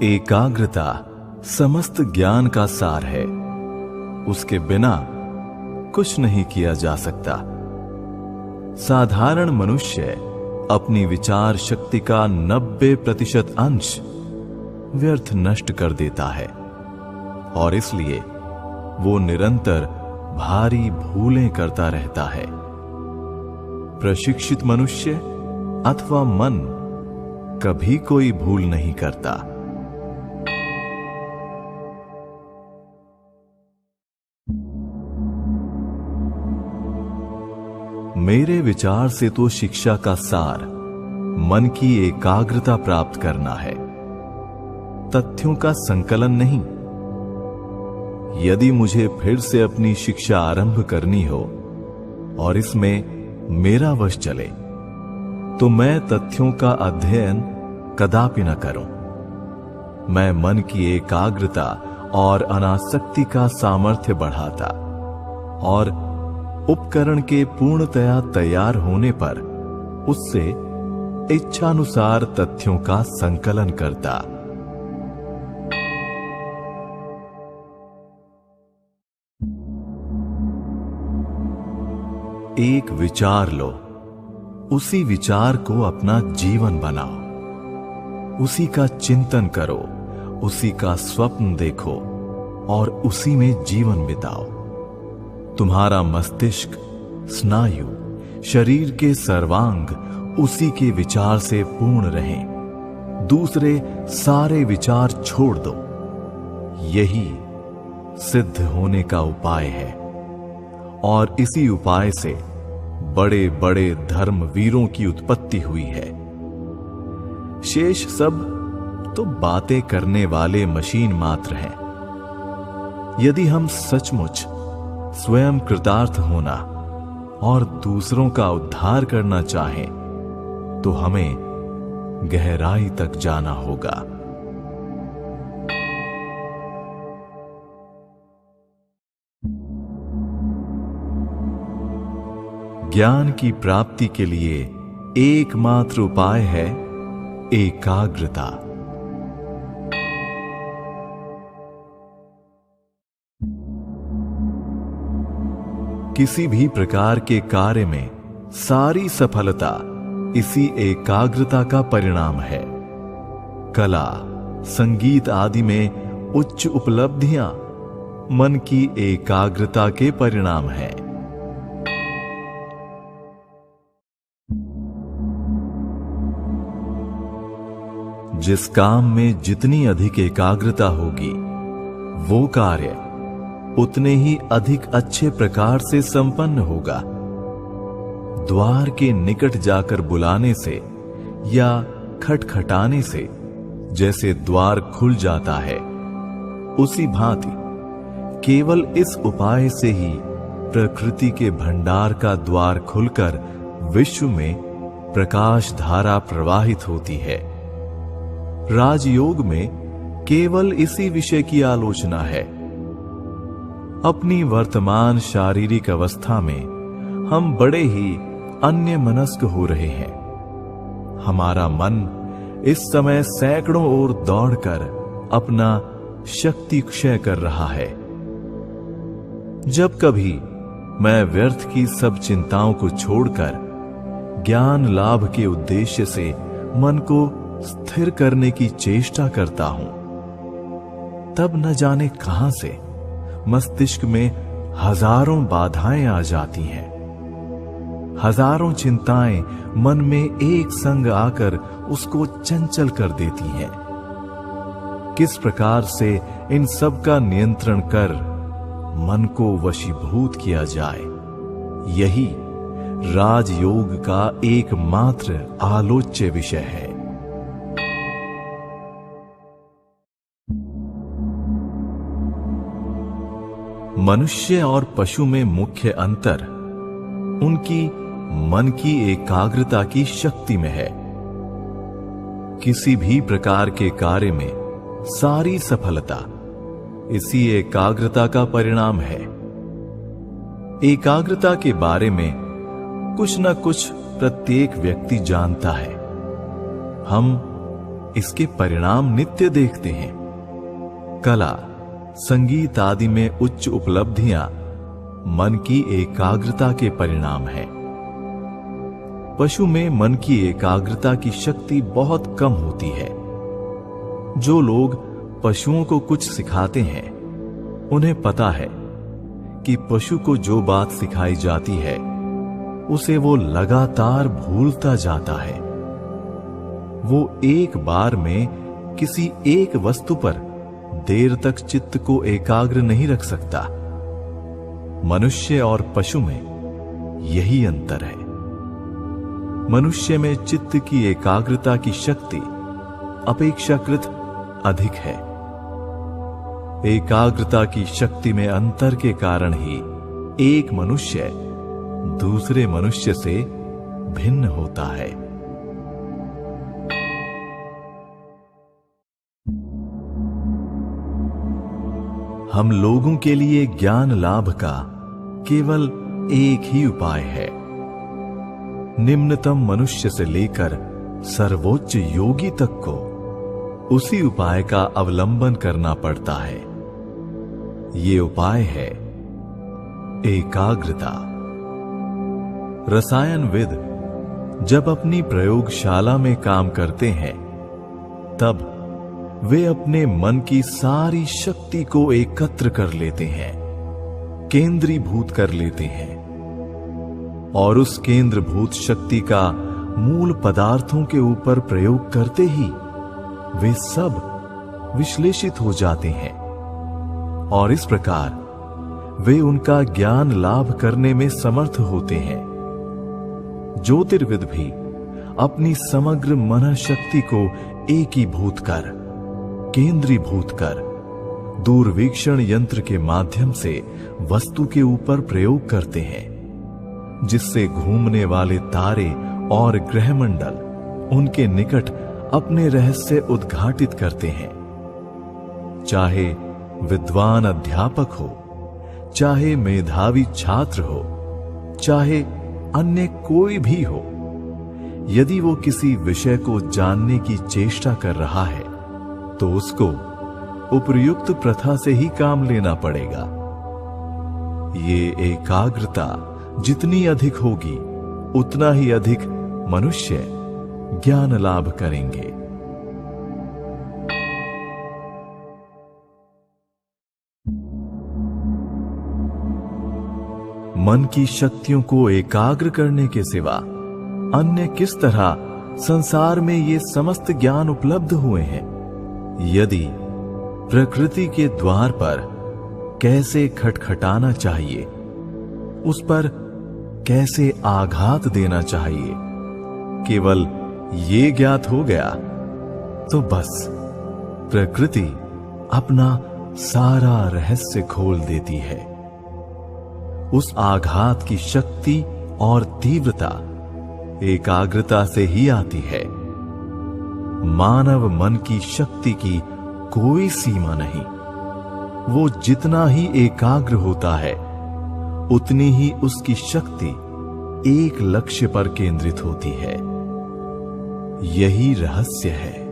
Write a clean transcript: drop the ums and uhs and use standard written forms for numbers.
एकाग्रता समस्त ज्ञान का सार है। उसके बिना कुछ नहीं किया जा सकता। साधारण मनुष्य अपनी विचार शक्ति का 90% अंश व्यर्थ नष्ट कर देता है और इसलिए वो निरंतर भारी भूलें करता रहता है। प्रशिक्षित मनुष्य अथवा मन कभी कोई भूल नहीं करता। मेरे विचार से तो शिक्षा का सार मन की एकाग्रता प्राप्त करना है, तथ्यों का संकलन नहीं। यदि मुझे फिर से अपनी शिक्षा आरंभ करनी हो और इसमें मेरा वश चले, तो मैं तथ्यों का अध्ययन कदापि न करूं। मैं मन की एकाग्रता और अनासक्ति का सामर्थ्य बढ़ाता और उपकरण के पूर्णतया तैयार होने पर उससे इच्छानुसार तथ्यों का संकलन करता। एक विचार लो, उसी विचार को अपना जीवन बनाओ, उसी का चिंतन करो, उसी का स्वप्न देखो और उसी में जीवन बिताओ। तुम्हारा मस्तिष्क, स्नायु, शरीर के सर्वांग उसी के विचार से पूर्ण रहें। दूसरे सारे विचार छोड़ दो। यही सिद्ध होने का उपाय है और इसी उपाय से बड़े बड़े धर्म वीरों की उत्पत्ति हुई है। शेष सब तो बातें करने वाले मशीन मात्र हैं। यदि हम सचमुच स्वयं कृतार्थ होना और दूसरों का उद्धार करना चाहें, तो हमें गहराई तक जाना होगा। ज्ञान की प्राप्ति के लिए एकमात्र उपाय है एकाग्रता। किसी भी प्रकार के कार्य में सारी सफलता इसी एकाग्रता का परिणाम है। कला, संगीत आदि में उच्च उपलब्धियां मन की एकाग्रता के परिणाम है। जिस काम में जितनी अधिक एकाग्रता होगी, वो कार्य उतने ही अधिक अच्छे प्रकार से संपन्न होगा। द्वार के निकट जाकर बुलाने से या खटखटाने से जैसे द्वार खुल जाता है, उसी भांति केवल इस उपाय से ही प्रकृति के भंडार का द्वार खुलकर विश्व में प्रकाश धारा प्रवाहित होती है। राजयोग में केवल इसी विषय की आलोचना है। अपनी वर्तमान शारीरिक अवस्था में हम बड़े ही अन्य मनस्क हो रहे हैं। हमारा मन इस समय सैकड़ों ओर दौड़कर अपना शक्ति क्षय कर रहा है। जब कभी मैं व्यर्थ की सब चिंताओं को छोड़कर ज्ञान लाभ के उद्देश्य से मन को स्थिर करने की चेष्टा करता हूं, तब न जाने कहां से मस्तिष्क में हजारों बाधाएं आ जाती हैं। हजारों चिंताएं मन में एक संग आकर उसको चंचल कर देती हैं। किस प्रकार से इन सब का नियंत्रण कर मन को वशीभूत किया जाए, यही राजयोग का एकमात्र आलोच्य विषय है। मनुष्य और पशु में मुख्य अंतर उनकी मन की एकाग्रता की शक्ति में है। किसी भी प्रकार के कार्य में सारी सफलता इसी एकाग्रता का परिणाम है। एकाग्रता के बारे में कुछ न कुछ प्रत्येक व्यक्ति जानता है। हम इसके परिणाम नित्य देखते हैं। कला, संगीत आदि में उच्च उपलब्धियां मन की एकाग्रता के परिणाम हैं। पशु में मन की एकाग्रता की शक्ति बहुत कम होती है। जो लोग पशुओं को कुछ सिखाते हैं, उन्हें पता है कि पशु को जो बात सिखाई जाती है उसे वो लगातार भूलता जाता है। वो एक बार में किसी एक वस्तु पर देर तक चित्त को एकाग्र नहीं रख सकता। मनुष्य और पशु में यही अंतर है। मनुष्य में चित्त की एकाग्रता की शक्ति अपेक्षाकृत अधिक है। एकाग्रता की शक्ति में अंतर के कारण ही एक मनुष्य दूसरे मनुष्य से भिन्न होता है। हम लोगों के लिए ज्ञान लाभ का केवल एक ही उपाय है। निम्नतम मनुष्य से लेकर सर्वोच्च योगी तक को उसी उपाय का अवलंबन करना पड़ता है। ये उपाय है एकाग्रता। रसायनविद जब अपनी प्रयोगशाला में काम करते हैं, तब वे अपने मन की सारी शक्ति को एकत्र कर लेते हैं, केंद्रीभूत कर लेते हैं, और उस केंद्रभूत शक्ति का मूल पदार्थों के ऊपर प्रयोग करते ही वे सब विश्लेषित हो जाते हैं, और इस प्रकार वे उनका ज्ञान लाभ करने में समर्थ होते हैं। ज्योतिर्विद भी अपनी समग्र मन शक्ति को एकीभूत कर, केंद्रीभूत कर, दूरवीक्षण यंत्र के माध्यम से वस्तु के ऊपर प्रयोग करते हैं, जिससे घूमने वाले तारे और ग्रहमंडल उनके निकट अपने रहस्य उद्घाटित करते हैं। चाहे विद्वान अध्यापक हो, चाहे मेधावी छात्र हो, चाहे अन्य कोई भी हो, यदि वो किसी विषय को जानने की चेष्टा कर रहा है तो उसको उपर्युक्त प्रथा से ही काम लेना पड़ेगा। ये एकाग्रता जितनी अधिक होगी, उतना ही अधिक मनुष्य ज्ञान लाभ करेंगे। मन की शक्तियों को एकाग्र करने के सिवा अन्य किस तरह संसार में ये समस्त ज्ञान उपलब्ध हुए हैं? यदि प्रकृति के द्वार पर कैसे खटखटाना चाहिए, उस पर कैसे आघात देना चाहिए, केवल ये ज्ञात हो गया तो बस प्रकृति अपना सारा रहस्य खोल देती है। उस आघात की शक्ति और तीव्रता एकाग्रता से ही आती है। मानव मन की शक्ति की कोई सीमा नहीं। वो जितना ही एकाग्र होता है, उतनी ही उसकी शक्ति एक लक्ष्य पर केंद्रित होती है। यही रहस्य है।